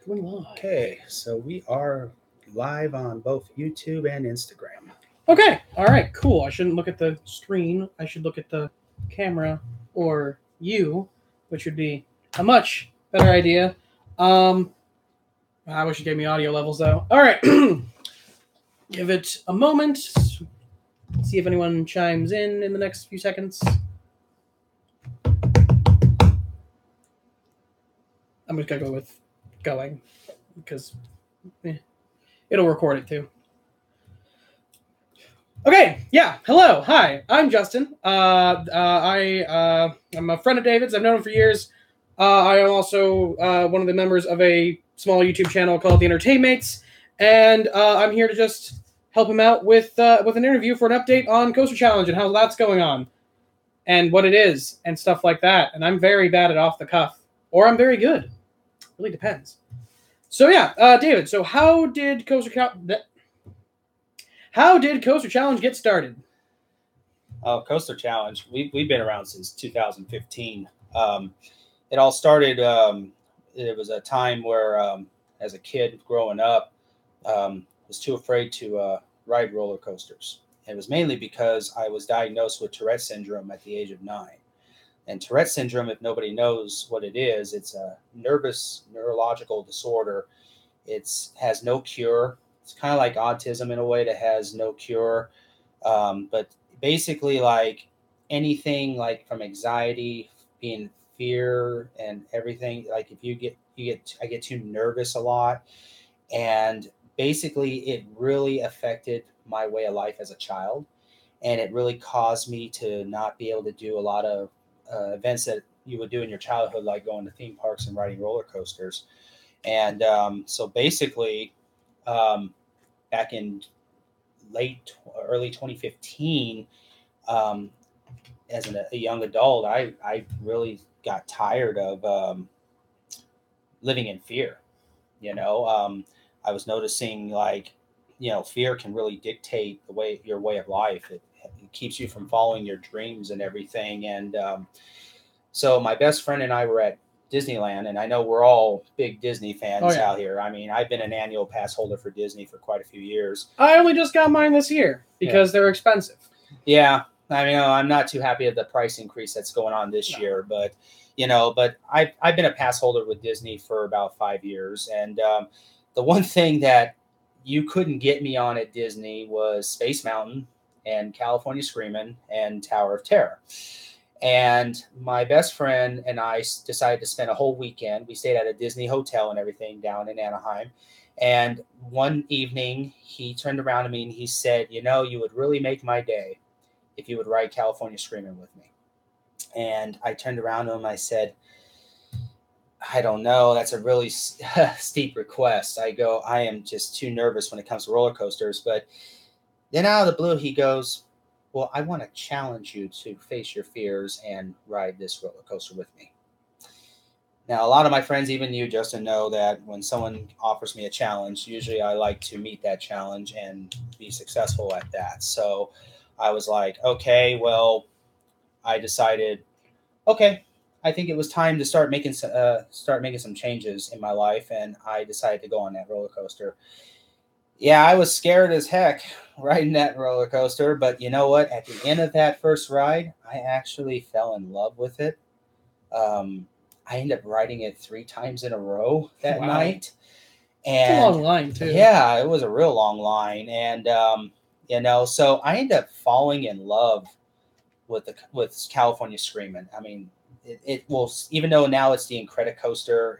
Going live. Okay, so we are live on both YouTube and Instagram. Okay. All right. Cool. I shouldn't look at the screen. I should look at the camera or you, which would be a much better idea. I wish you gave me audio levels though. All right. Give it a moment. See if anyone chimes in the next few seconds. I'm just gonna go with going because it'll record it too. Okay, yeah. Hello, hi. I'm Justin. I'm a friend of David's. I've known him for years. I am also one of the members of a small YouTube channel called the Entertainmates, and I'm here to just help him out with an interview for an update on Coaster Challenge and how that's going on, and what it is, and stuff like that. And I'm very bad at off the cuff, or I'm very good. It really depends. So yeah, David. So how did Coaster Challenge get started? Coaster Challenge, we've been around since 2015. It all started, it was a time where, as a kid growing up, was too afraid to ride roller coasters. It was mainly because I was diagnosed with Tourette syndrome at the age of 9. And Tourette syndrome, if nobody knows what it is, it's a neurological disorder. It has no cure. It's kind of like autism in a way that has no cure. But basically, like anything like from anxiety, being fear and everything, like if I get too nervous a lot. And basically it really affected my way of life as a child. And it really caused me to not be able to do a lot of events that you would do in your childhood, like going to theme parks and riding roller coasters. And so basically, back in early 2015, as a young adult, I really got tired of living in fear. I was noticing, like, fear can really dictate your way of life. It keeps you from following your dreams and everything. And so my best friend and I were at Disneyland, and I know we're all big Disney fans out here. I mean, I've been an annual pass holder for Disney for quite a few years. I only just got mine this year because they're expensive. Yeah, I mean, I'm not too happy at the price increase that's going on this year, but I've been a pass holder with Disney for about 5 years, and the one thing that you couldn't get me on at Disney was Space Mountain and California Screamin' and Tower of Terror. And my best friend and I decided to spend a whole weekend. We stayed at a Disney hotel and everything down in Anaheim. And one evening, he turned around to me and he said, you would really make my day if you would ride California Screamin' with me. And I turned around to him. I said, I don't know. That's a really steep request. I am just too nervous when it comes to roller coasters. But then out of the blue, he goes, well, I want to challenge you to face your fears and ride this roller coaster with me. Now, a lot of my friends, even you, Justin, know that when someone offers me a challenge, usually I like to meet that challenge and be successful at that. So I was like, okay, well, I decided, okay, I think it was time to start making some changes in my life, and I decided to go on that roller coaster. Yeah, I was scared as heck riding that roller coaster, but you know what? At the end of that first ride, I actually fell in love with it. I ended up riding it 3 times in a row that night. And it's a long line, too. Yeah, it was a real long line. And, so I ended up falling in love with California Screamin'. I mean, it will, even though now it's the Incredicoaster,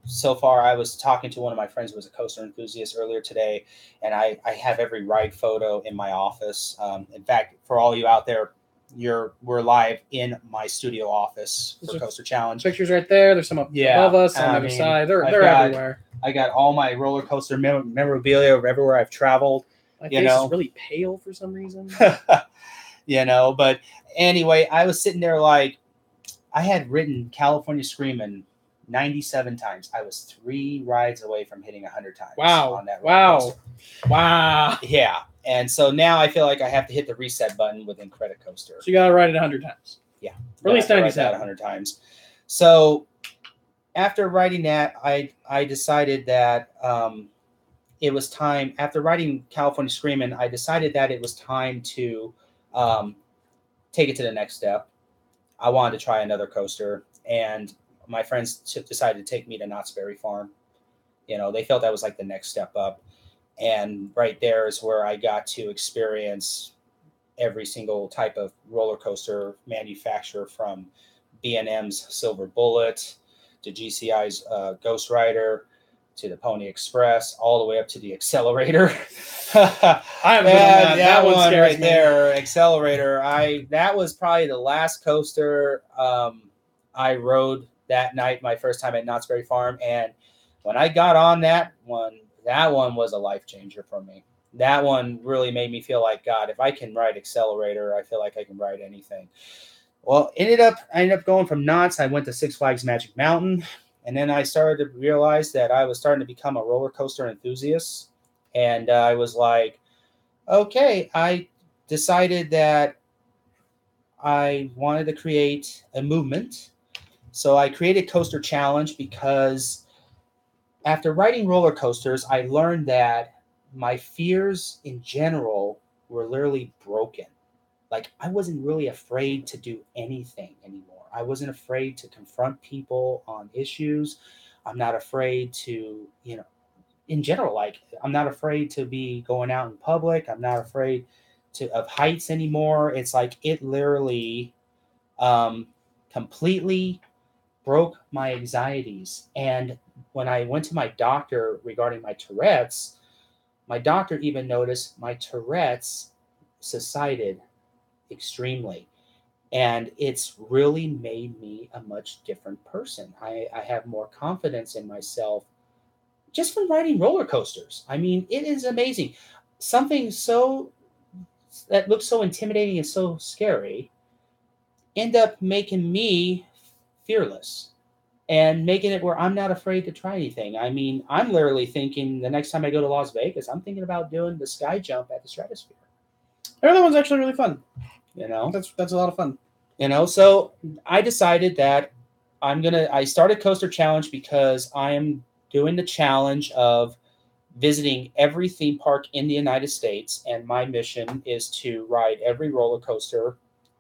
so far, I was talking to one of my friends who was a coaster enthusiast earlier today, and I have every ride photo in my office. In fact, for all you out there, we're live in my studio office for Coaster Challenge. Pictures right there. There's some above us on the other side. They're everywhere. I got all my roller coaster memorabilia everywhere I've traveled. My face is really pale for some reason. But anyway, I was sitting there like, I had ridden California Screamin' 97 times. I was 3 rides away from hitting 100 times. On that roller coaster. Wow. Yeah. And so now I feel like I have to hit the reset button with Incredicoaster. So you got to ride it 100 times. Yeah. Or at least 97. 100 times. So after writing that, I decided that it was time. After writing California Screamin', I decided that it was time to um, take it to the next step. I wanted to try another coaster, and my friends decided to take me to Knott's Berry Farm. You know, they felt that was like the next step up, and right there is where I got to experience every single type of roller coaster manufacturer, from B&M's Silver Bullet to GCI's Ghost Rider to the Pony Express, all the way up to the Accelerator. I haven't been on that. That one scares right me. there, Accelerator. That was probably the last coaster I rode that night, my first time at Knott's Berry Farm, and when I got on that one was a life changer for me. That one really made me feel like, God, if I can ride Accelerator, I feel like I can ride anything. Well, I ended up going from Knott's. I went to Six Flags Magic Mountain, and then I started to realize that I was starting to become a roller coaster enthusiast. And I was like, okay, I decided that I wanted to create a movement. So I created Coaster Challenge because after riding roller coasters, I learned that my fears in general were literally broken. Like, I wasn't really afraid to do anything anymore. I wasn't afraid to confront people on issues. I'm not afraid to, in general, like, I'm not afraid to be going out in public. I'm not afraid of heights anymore. It's like it literally um, completely broke my anxieties. And when I went to my doctor regarding my Tourette's, my doctor even noticed my Tourette's subsided extremely. And it's really made me a much different person. I have more confidence in myself just from riding roller coasters. I mean, it is amazing. Something so that looks so intimidating and so scary end up making me fearless and making it where I'm not afraid to try anything. I mean, I'm literally thinking the next time I go to Las Vegas, I'm thinking about doing the sky jump at the Stratosphere. The other one's actually really fun. That's a lot of fun. So I decided that I started Coaster Challenge because I am doing the challenge of visiting every theme park in the United States, and my mission is to ride every roller coaster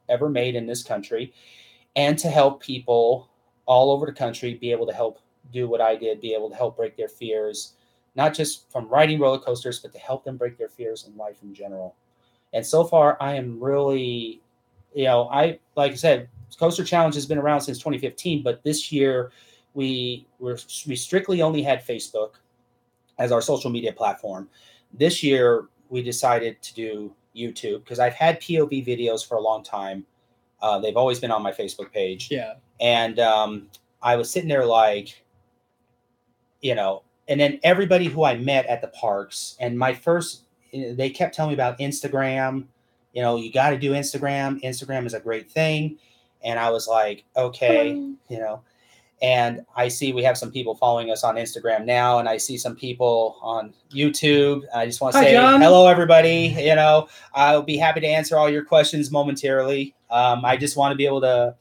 ever made in this country, and to help people all over the country be able to help do what I did, be able to help break their fears, not just from riding roller coasters, but to help them break their fears in life in general. And so far, I am really, like I said, Coaster Challenge has been around since 2015, but this year we strictly only had Facebook as our social media platform. This year, we decided to do YouTube because I've had POV videos for a long time. They've always been on my Facebook page. Yeah. And I was sitting there like, and then everybody who I met at the parks, and they kept telling me about Instagram. You got to do Instagram. Instagram is a great thing. And I was like, okay, and I see we have some people following us on Instagram now, and I see some people on YouTube. I just want to say hello, everybody. I'll be happy to answer all your questions momentarily. I just want to be able to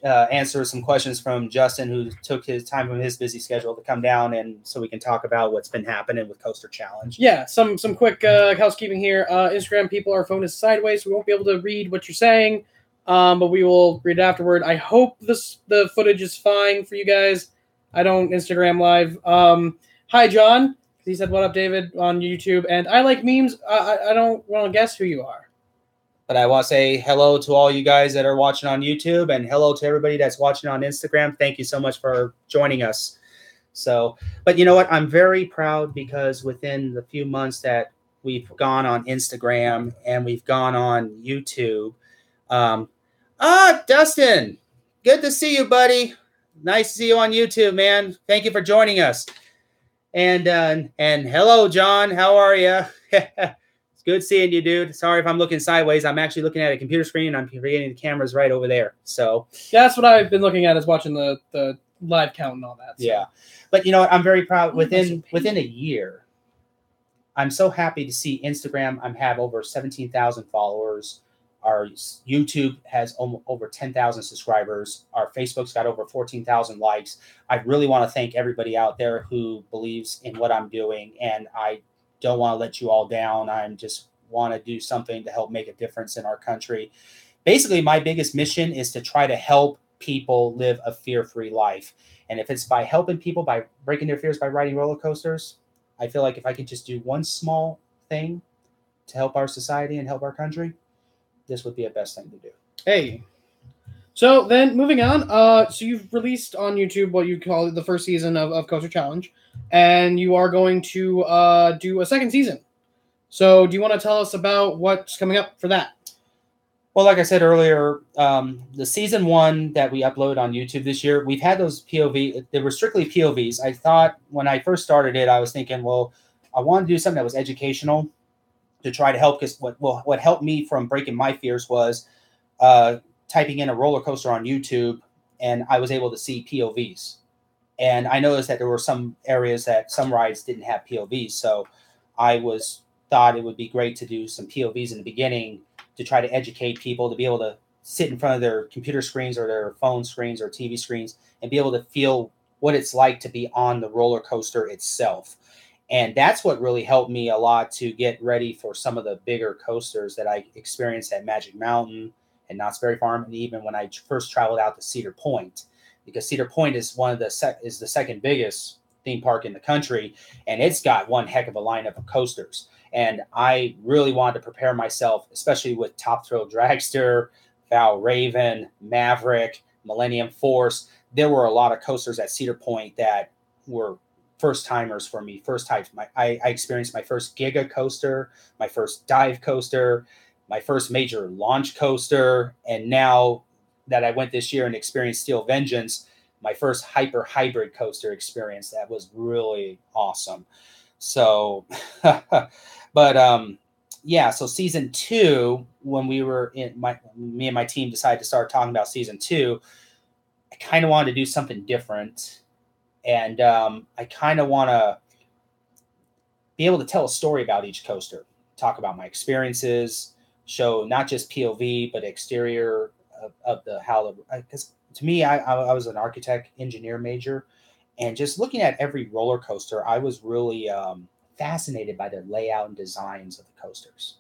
answer some questions from Justin, who took his time from his busy schedule to come down, and so we can talk about what's been happening with Coaster Challenge. Yeah, some quick housekeeping here. Instagram people, our phone is sideways, so we won't be able to read what you're saying. But we will read it afterward. I hope the footage is fine for you guys. I don't Instagram live. Hi, John. He said, "What up, David?" on YouTube. And I like memes. I don't want to guess who you are. But I want to say hello to all you guys that are watching on YouTube, and hello to everybody that's watching on Instagram. Thank you so much for joining us. So, but you know what? I'm very proud because within the few months that we've gone on Instagram and we've gone on YouTube, Dustin, good to see you, buddy. Nice to see you on YouTube, man. Thank you for joining us. And hello, John. How are you? It's good seeing you, dude. Sorry if I'm looking sideways. I'm actually looking at a computer screen, and I'm creating the cameras right over there. So yeah, that's what I've been looking at, is watching the live count and all that. So. Yeah, but you know what? I'm very proud. Within a year, I'm so happy to see Instagram. I have over 17,000 followers. Our YouTube has over 10,000 subscribers. Our Facebook's got over 14,000 likes. I really want to thank everybody out there who believes in what I'm doing, and I don't want to let you all down. I just want to do something to help make a difference in our country. Basically, my biggest mission is to try to help people live a fear-free life. And if it's by helping people by breaking their fears by riding roller coasters, I feel like if I could just do one small thing to help our society and help our country, this would be a best thing to do. Hey. So then moving on, so you've released on YouTube what you call the first season of Coaster Challenge, and you are going to do a second season. So do you want to tell us about what's coming up for that? Well, like I said earlier, the season 1 that we upload on YouTube this year, we've had those POV. They were strictly POVs. I thought when I first started it, I was thinking, well, I want to do something that was educational to try to help, because what helped me from breaking my fears was typing in a roller coaster on YouTube, and I was able to see POVs. And I noticed that there were some areas that some rides didn't have POVs. So I thought it would be great to do some POVs in the beginning to try to educate people, to be able to sit in front of their computer screens or their phone screens or TV screens and be able to feel what it's like to be on the roller coaster itself. And that's what really helped me a lot to get ready for some of the bigger coasters that I experienced at Magic Mountain and Knott's Berry Farm, and even when I first traveled out to Cedar Point, because Cedar Point is is the second biggest theme park in the country, and it's got one heck of a lineup of coasters. And I really wanted to prepare myself, especially with Top Thrill Dragster, Val Raven, Maverick, Millennium Force. There were a lot of coasters at Cedar Point that were first timers for me. First time, I experienced my first Giga coaster, my first dive coaster, my first major launch coaster, and now that I went this year and experienced Steel Vengeance, my first hyper hybrid coaster experience. That was really awesome. So, but yeah. So season 2, when we were me and my team decided to start talking about season 2, I kind of wanted to do something different, and I kind of want to be able to tell a story about each coaster, talk about my experiences, show not just POV but exterior of the how. Because to me, I was an architect engineer major, and just looking at every roller coaster, I was really fascinated by the layout and designs of the coasters.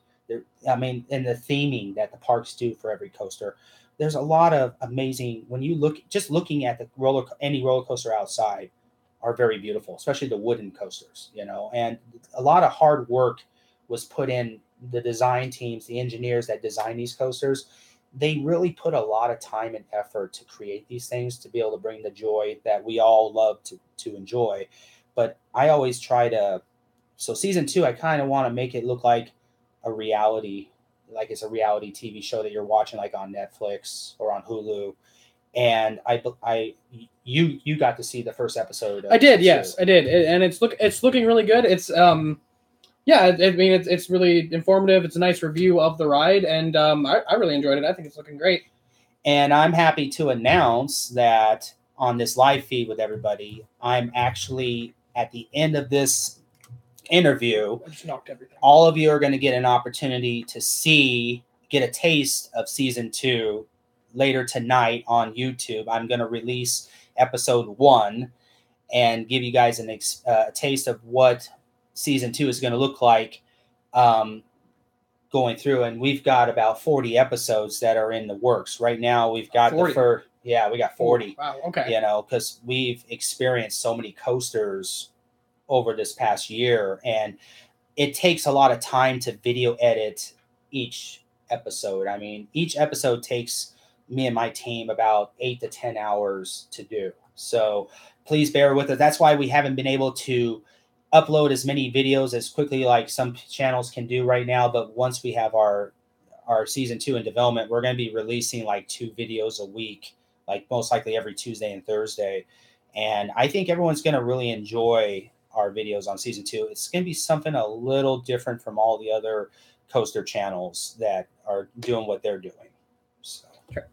I mean, and the theming that the parks do for every coaster. There's a lot of amazing, when you looking at any roller coaster outside are very beautiful, especially the wooden coasters, and a lot of hard work was put in. The design teams, the engineers that design these coasters, they really put a lot of time and effort to create these things to be able to bring the joy that we all love to enjoy. But I always try to, so season 2, I kind of want to make it look like a reality, like it's a reality TV show that you're watching like on Netflix or on Hulu. And you got to see the first episode. I did, yes, I did, and it's looking really good. It's yeah, I mean, it's really informative. It's a nice review of the ride, and I really enjoyed it. I think it's looking great. And I'm happy to announce that on this live feed with everybody, I'm actually at the end of this interview. I just knocked everything. All of you are going to get an opportunity to get a taste of season 2 later tonight on YouTube. I'm going to release episode 1 and give you guys a taste of what season 2 is going to look like going through. And we've got about 40 episodes that are in the works right now. We've got 40. We got 40. Oh, wow, okay. Because we've experienced so many coasters over this past year, and it takes a lot of time to video edit each episode. I mean, each episode takes me and my team about 8 to 10 hours to do. So please bear with us. That's why we haven't been able to upload as many videos as quickly like some channels can do right now. But once we have our season 2 in development, we're going to be releasing like 2 videos a week, like most likely every Tuesday and Thursday. And I think everyone's going to really enjoy our videos on season 2. It's going to be something a little different from all the other coaster channels that are doing what they're doing. So. Sure.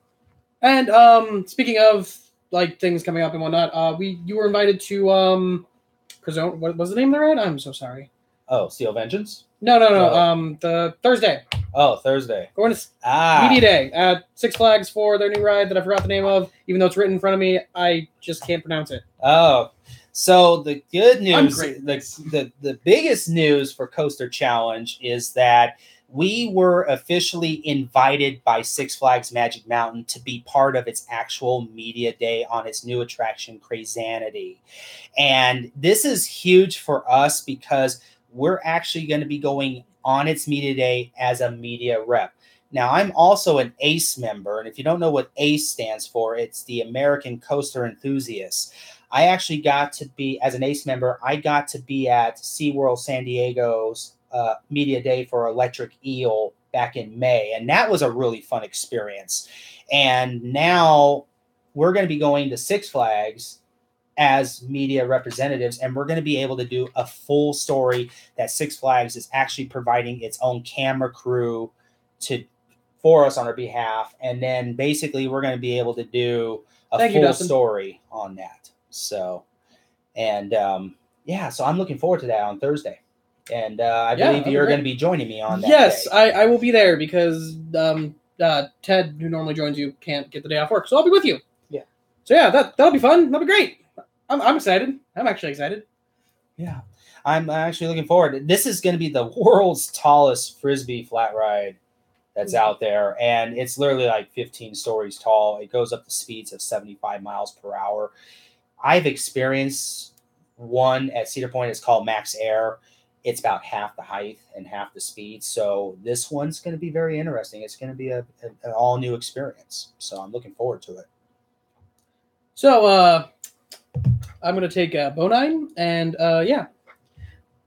And speaking of like things coming up and whatnot, you were invited to what was the name of the ride? I'm so sorry. Oh, Steel Vengeance? No. The Thursday. Oh, Thursday. Going to Ah. Media Day at Six Flags for their new ride that I forgot the name of. Even though it's written in front of me, I just can't pronounce it. Oh, so the good news, the biggest news for Coaster Challenge is that we were officially invited by Six Flags Magic Mountain to be part of its actual media day on its new attraction, Crazanity. And this is huge for us because we're actually going to be going on its media day as a media rep. Now, I'm also an ACE member, and if you don't know what ACE stands for, it's the American Coaster Enthusiasts. I actually got to be, as an ACE member, I got to be at SeaWorld San Diego's media day for Electric Eel back in May, and that was a really fun experience. And now we're going to be going to Six Flags as media representatives, and we're going to be able to do a full story that Six Flags is actually providing its own camera crew for us on our behalf, and then basically we're going to be able to do a full story on that. So, and so I'm looking forward to that on Thursday, and I believe you're going to be joining me on that. Yes, day. I will be there because Ted, who normally joins you, can't get the day off work, so I'll be with you. Yeah. So yeah, that'll be fun. That'll be great. I'm excited. I'm actually excited. Yeah, I'm actually looking forward. This is going to be the world's tallest Frisbee flat ride that's out there, and it's literally like 15 stories tall. It goes up to speeds of 75 miles per hour. I've experienced one at Cedar Point. It's called Max Air. It's about half the height and half the speed. So this one's going to be very interesting. It's going to be an all new experience. So I'm looking forward to it. So I'm going to take Bonine, and yeah.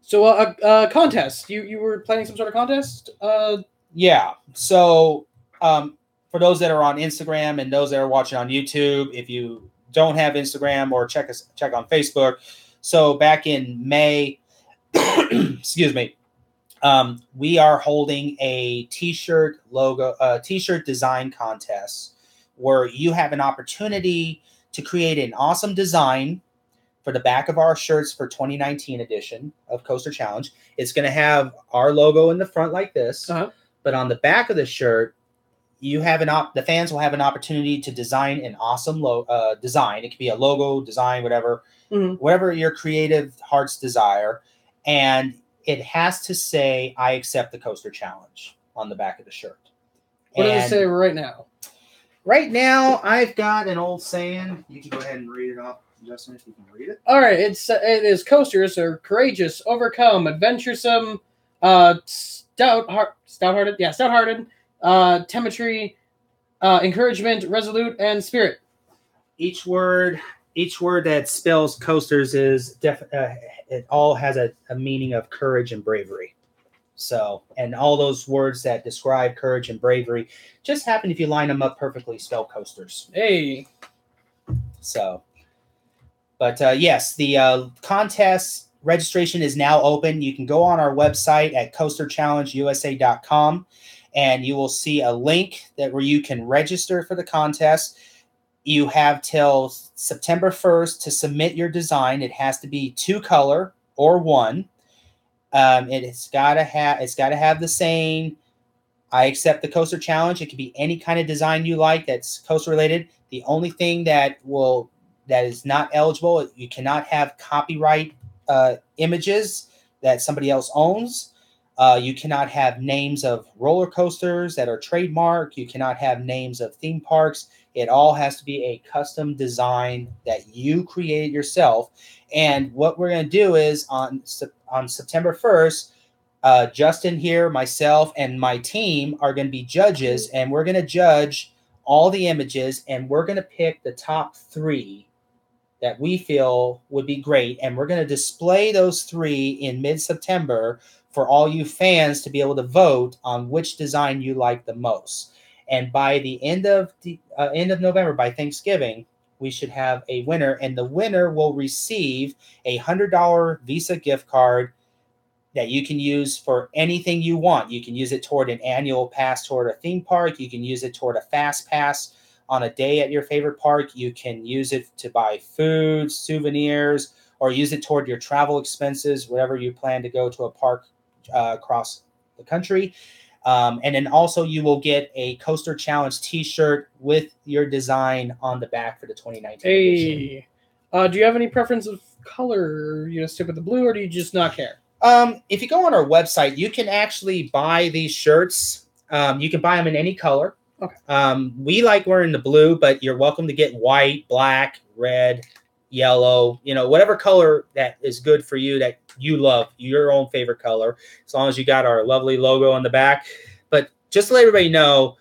So contest. You were planning some sort of contest? Yeah. So for those that are on Instagram and those that are watching on YouTube, if you don't have Instagram, or check on Facebook. So back in May, excuse me, we are holding a t-shirt design contest where you have an opportunity to create an awesome design for the back of our shirts for 2019 edition of Coaster Challenge. It's going to have our logo in the front like this, but on the back of the shirt, you have the fans will have an opportunity to design an awesome design. It could be a logo design, whatever your creative heart's desire, and it has to say, "I accept the Coaster Challenge" on the back of the shirt. What does it say right now? Right now, I've got an old saying. You can go ahead and read it off, Justin, if you can read it. All right, it is coasters are courageous, overcome, adventuresome, stout-hearted, temetry, encouragement, resolute, and spirit. Each word that spells coasters is it all has a meaning of courage and bravery. So, and all those words that describe courage and bravery just happen, if you line them up perfectly, spell coasters. Hey. So, but yes, the contest registration is now open. You can go on our website at coasterchallengeusa.com, and you will see a link where you can register for the contest. You have till September 1st to submit your design. It has to be 2-color or 1. It's got to have the saying, "I accept the Coaster Challenge." It can be any kind of design you like that's coaster related. The only thing that is not eligible, you cannot have copyright images that somebody else owns. You cannot have names of roller coasters that are trademarked. You cannot have names of theme parks. It all has to be a custom design that you created yourself. And what we're going to do is on September 1st, Justin here, myself, and my team are going to be judges, and we're going to judge all the images, and we're going to pick the top 3 that we feel would be great, and we're going to display those 3 in mid-September for all you fans to be able to vote on which design you like the most. And by the end of November, by Thanksgiving, we should have a winner, and the winner will receive a $100 Visa gift card that you can use for anything you want. You can use it toward an annual pass toward a theme park. You can use it toward a fast pass on a day at your favorite park. You can use it to buy food, souvenirs, or use it toward your travel expenses, wherever you plan to go to a park across the country. And then also you will get a Coaster Challenge t-shirt with your design on the back for the 2019 edition. Hey, do you have any preference of color? You gonna stick with the blue, or do you just not care? If you go on our website, you can actually buy these shirts. You can buy them in any color. Okay. We like wearing the blue, but you're welcome to get white, black, red, yellow, whatever color that is good for you, that you love, your own favorite color, as long as you got our lovely logo on the back. But just to let everybody know,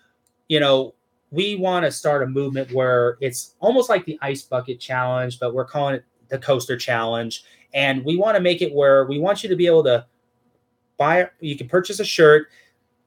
we want to start a movement where it's almost like the Ice Bucket Challenge, but we're calling it the Coaster Challenge. And we want to make it where we want you to be able to you can purchase a shirt.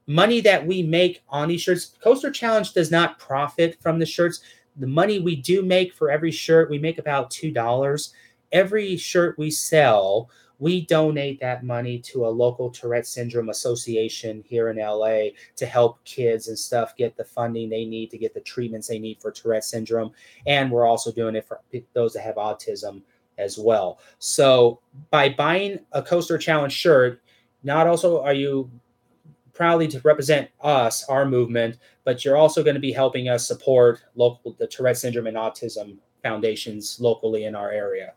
Money that we make on these shirts, Coaster Challenge does not profit from the shirts. The money we do make for every shirt, we make about $2. Every shirt we sell, we donate that money to a local Tourette Syndrome association here in LA to help kids and stuff get the funding they need to get the treatments they need for Tourette Syndrome. And we're also doing it for those that have autism as well. So by buying a Coaster Challenge shirt, not also are you proudly to represent us, our movement, but you're also going to be helping us support the Tourette Syndrome and Autism foundations locally in our area.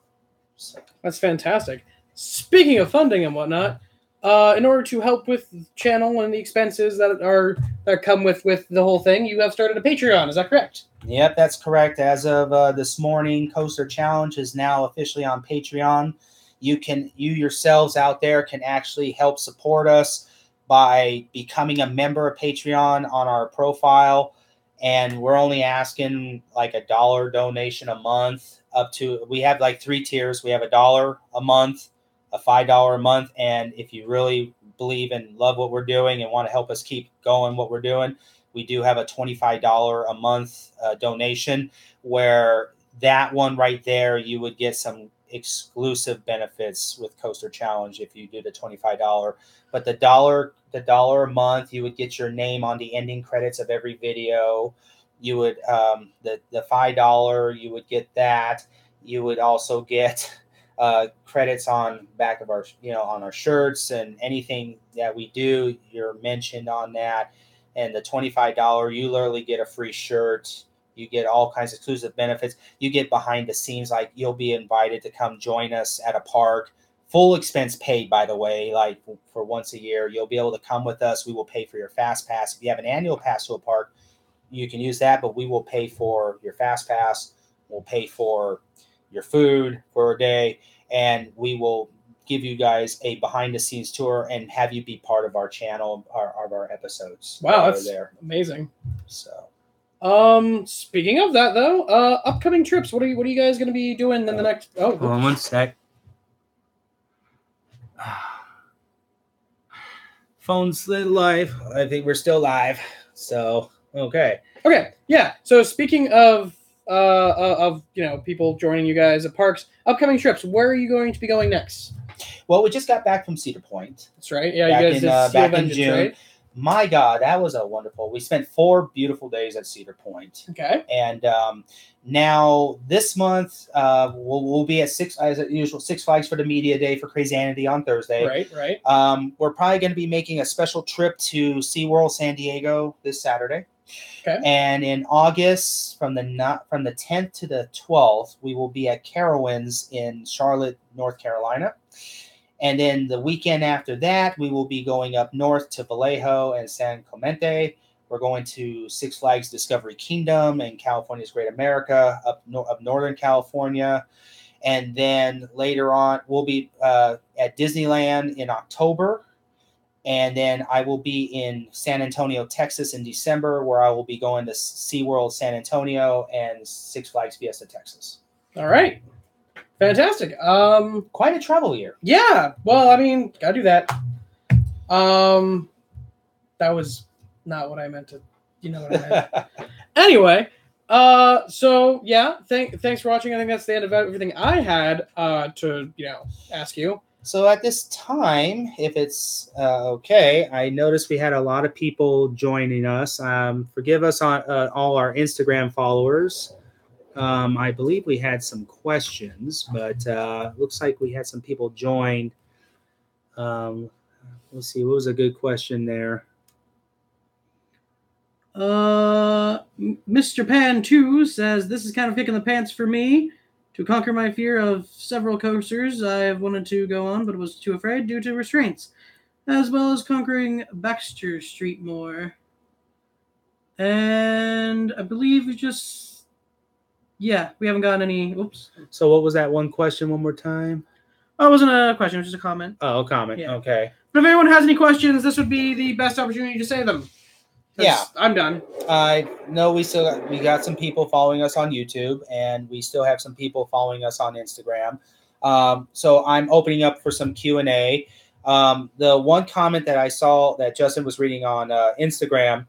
So. That's fantastic. Speaking of funding and whatnot, in order to help with the channel and the expenses that come with the whole thing, you have started a Patreon. Is that correct? Yep, that's correct. As of this morning, Coaster Challenge is now officially on Patreon. You yourselves out there can actually help support us by becoming a member of Patreon on our profile. And we're only asking like $1 donation a month we have like 3 tiers. We have $1 a month, a $5 a month. And if you really believe and love what we're doing and want to help us keep going what we're doing, we do have a $25 a month donation, where that one right there, you would get some exclusive benefits with Coaster Challenge if you do the $25. But the $1 a month, you would get your name on the ending credits of every video. You would the $5, you would get that. You would also get credits on back of our on our shirts, and anything that we do, you're mentioned on that. And the $25, you literally get a free shirt. You get all kinds of exclusive benefits. You get behind the scenes, like you'll be invited to come join us at a park. Full expense paid, by the way, like for once a year. You'll be able to come with us. We will pay for your fast pass. If you have an annual pass to a park, you can use that, but we will pay for your fast pass. We'll pay for your food for a day, and we will give you guys a behind the scenes tour and have you be part of our channel, our episodes. Wow, that's amazing. So, speaking of that though, upcoming trips. What are you guys going to be doing in the next? Oh, hold on one sec. Phone's live. I think we're still live. So, okay. Okay. Yeah. So speaking of people joining you guys at parks, upcoming trips. Where are you going to be going next? Well, we just got back from Cedar Point. That's right. Yeah, you guys back in June. Right? My God, that was a wonderful. We spent 4 beautiful days at Cedar Point. Okay. And now this month, we'll be at as usual, Six Flags for the Media Day for Crazyanity on Thursday. Right. We're probably going to be making a special trip to SeaWorld San Diego this Saturday. Okay. And in August, from the 10th to the 12th, we will be at Carowinds in Charlotte, North Carolina. And then the weekend after that, we will be going up north to Vallejo and San Clemente. We're going to Six Flags Discovery Kingdom and California's Great America up Northern California. And then later on, we'll be at Disneyland in October. And then I will be in San Antonio, Texas in December, where I will be going to SeaWorld San Antonio and Six Flags Fiesta, Texas. All right. Fantastic. Quite a travel year. Yeah. Well, I mean, gotta do that. That was not what I meant to. You know what I meant. Anyway. So yeah. Thanks for watching. I think that's the end of everything I had to ask you. So at this time, if it's okay, I noticed we had a lot of people joining us. Forgive us on all our Instagram followers. I believe we had some questions, but looks like we had some people join. Let's see, what was a good question there? Mr. Pan 2 says, this is kind of kicking the pants for me. To conquer my fear of several coasters I have wanted to go on, but was too afraid due to restraints, as well as conquering Baxter Street more. And I believe we haven't gotten any. Oops. So what was that one question one more time? Oh, it wasn't a question, it was just a comment. Oh, a comment. Yeah. Okay. But if anyone has any questions, this would be the best opportunity to say them. Yeah. I'm done. I know we got some people following us on YouTube, and we still have some people following us on Instagram. So I'm opening up for some Q&A. The one comment that I saw that Justin was reading on Instagram,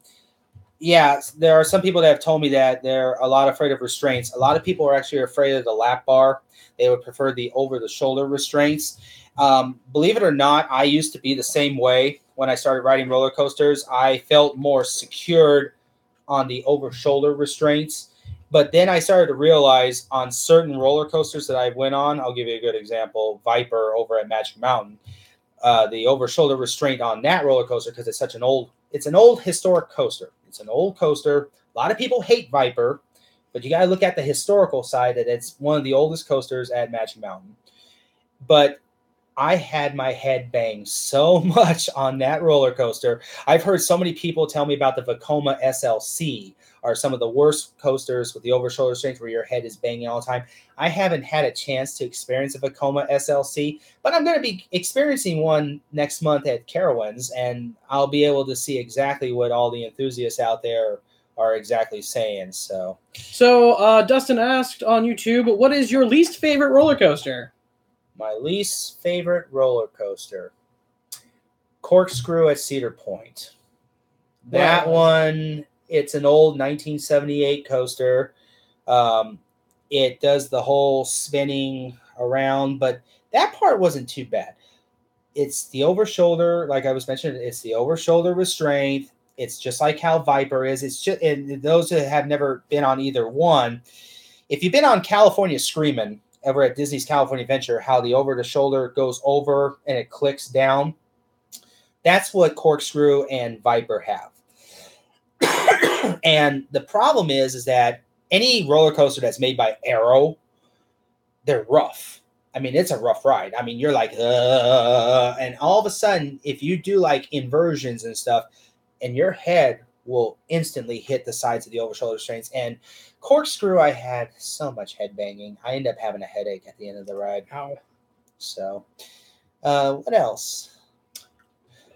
there are some people that have told me that they're a lot afraid of restraints. A lot of people are actually afraid of the lap bar. They would prefer the over-the-shoulder restraints. Believe it or not, I used to be the same way when I started riding roller coasters. I felt more secured on the over-shoulder restraints. But then I started to realize on certain roller coasters that I went on, I'll give you a good example, Viper over at Magic Mountain, the over-shoulder restraint on that roller coaster, because it's an old historic coaster. It's an old coaster. A lot of people hate Viper, but you got to look at the historical side that it's one of the oldest coasters at Magic Mountain. But I had my head banged so much on that roller coaster. I've heard so many people tell me about the Vekoma SLC are some of the worst coasters with the over-shoulder strength where your head is banging all the time. I haven't had a chance to experience a Vekoma SLC, but I'm going to be experiencing one next month at Carowinds, and I'll be able to see exactly what all the enthusiasts out there are exactly saying. So Dustin asked on YouTube, what is your least favorite roller coaster? My least favorite roller coaster, Corkscrew at Cedar Point. That one, it's an old 1978 coaster. It does the whole spinning around, but that part wasn't too bad. It's the over-shoulder, like I was mentioning, it's the over-shoulder restraint. It's just like how Viper is. It's just, and those that have never been on either one, if you've been on California Screamin', ever at Disney's California Adventure, how the over-the-shoulder goes over and it clicks down. That's what Corkscrew and Viper have. And the problem is that any roller coaster that's made by Arrow, they're rough. I mean, it's a rough ride. I mean, you're like, and all of a sudden, if you do like inversions and stuff, and your head will instantly hit the sides of the over-shoulder restraints. And Corkscrew, I had so much head banging. I ended up having a headache at the end of the ride. Ow. So, what else?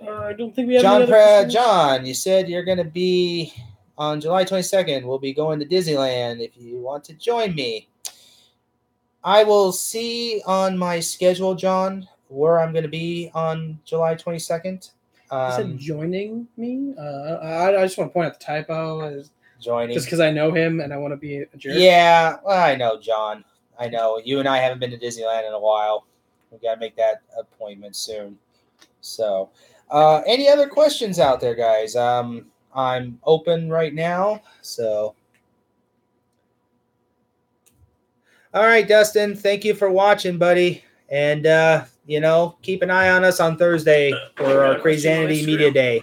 I don't think we have any other questions. John, you said you're going to be on July 22nd. We'll be going to Disneyland if you want to join me. I will see on my schedule, John, where I'm going to be on July 22nd. You said joining me? I just want to point out the typo. Joining. Just because I know him and I want to be a jerk. Yeah, well, I know, John. I know. You and I haven't been to Disneyland in a while. We got to make that appointment soon. So, any other questions out there, guys? I'm open right now. So, all right, Dustin. Thank you for watching, buddy. And, keep an eye on us on Thursday for our Crazanity Media Day.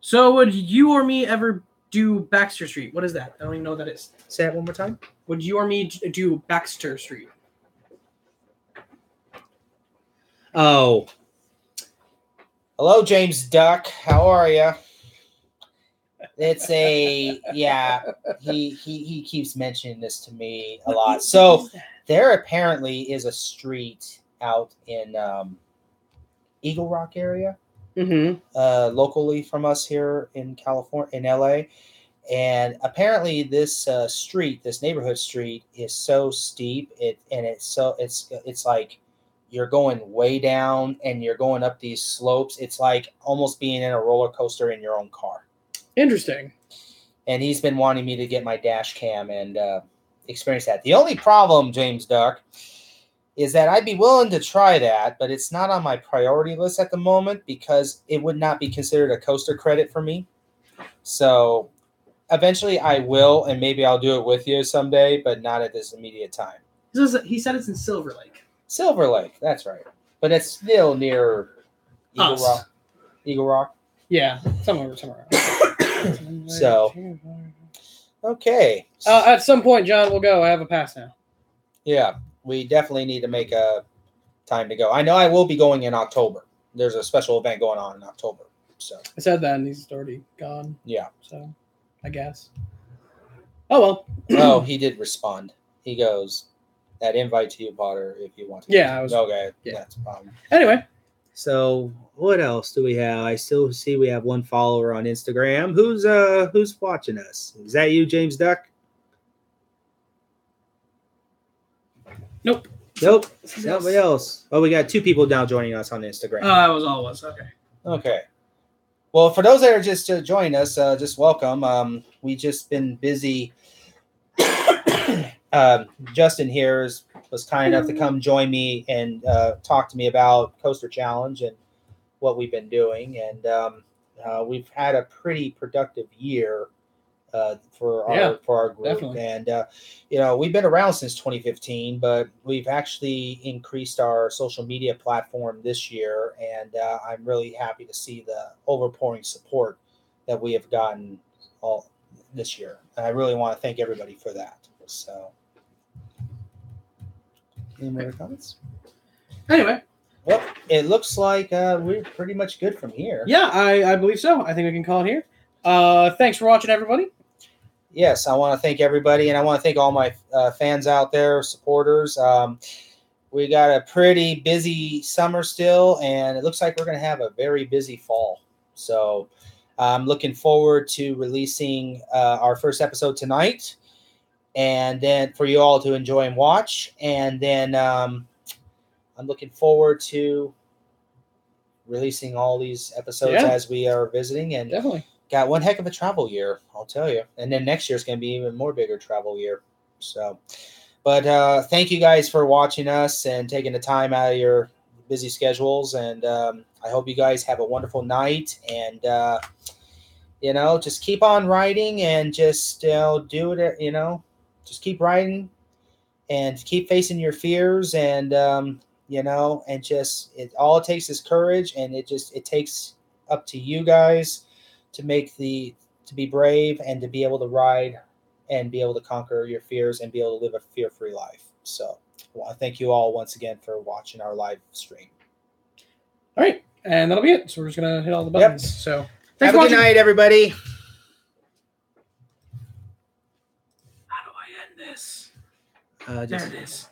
So would you or me ever do Baxter Street? What is that? I don't even know what that is. Say that one more time. Would you or me do Baxter Street? Oh. Hello, James Duck. How are you? It's he keeps mentioning this to me a lot. So there apparently is a street out in Eagle Rock area, locally from us here in California, in LA. And apparently this neighborhood street is so steep, it's like you're going way down and you're going up these slopes. It's like almost being in a roller coaster in your own car. Interesting. And he's been wanting me to get my dash cam and experience that. The only problem, James Duck, is that I'd be willing to try that, but it's not on my priority list at the moment because it would not be considered a coaster credit for me. So eventually I will, and maybe I'll do it with you someday, but not at this immediate time. He said it's in Silver Lake. Silver Lake, that's right. But it's still near Eagle Rock. Yeah. Somewhere. So, okay. At some point, John, we'll go. I have a pass now. Yeah, we definitely need to make a time to go. I know I will be going in October. There's a special event going on in October. So I said that, and he's already gone. Yeah. So, I guess. Oh, well. Oh, he did respond. He goes, that invite to you, Potter, if you want to. Yeah, I was. Okay, yeah. That's a problem. Anyway. So what else do we have? I still see we have one follower on Instagram. Who's watching us? Is that you, James Duck? Nope. Somebody else. Oh, we got 2 people now joining us on Instagram. That was all it was. Okay. Well, for those that are just joining us, just welcome. We just been busy. Justin here was kind enough to come join me and talk to me about Coaster Challenge and what we've been doing. And we've had a pretty productive year for our group. Definitely. And we've been around since 2015, but we've actually increased our social media platform this year, and I'm really happy to see the overpouring support that we have gotten all this year. And I really want to thank everybody for that. So, any more comments? Anyway. Well, it looks like we're pretty much good from here. Yeah, I believe so. I think we can call it here. Thanks for watching, everybody. Yes, I want to thank everybody, and I want to thank all my fans out there, supporters. We got a pretty busy summer still, and it looks like we're going to have a very busy fall. So I'm looking forward to releasing our first episode tonight, and then for you all to enjoy and watch. And then I'm looking forward to releasing all these episodes as we are visiting. And definitely got one heck of a travel year, I'll tell you. And then next year's going to be even more bigger travel year. So, but thank you guys for watching us and taking the time out of your busy schedules. And I hope you guys have a wonderful night. And, just keep on writing and just do it, just keep writing and keep facing your fears. And, and just all it takes is courage. And it takes up to you guys to be brave and to be able to ride and be able to conquer your fears and be able to live a fear-free life. So I want to thank you all once again for watching our live stream. All right. And that'll be it. So we're just going to hit all the buttons. Yep. So have a good night, everybody. How do I end this? There it is.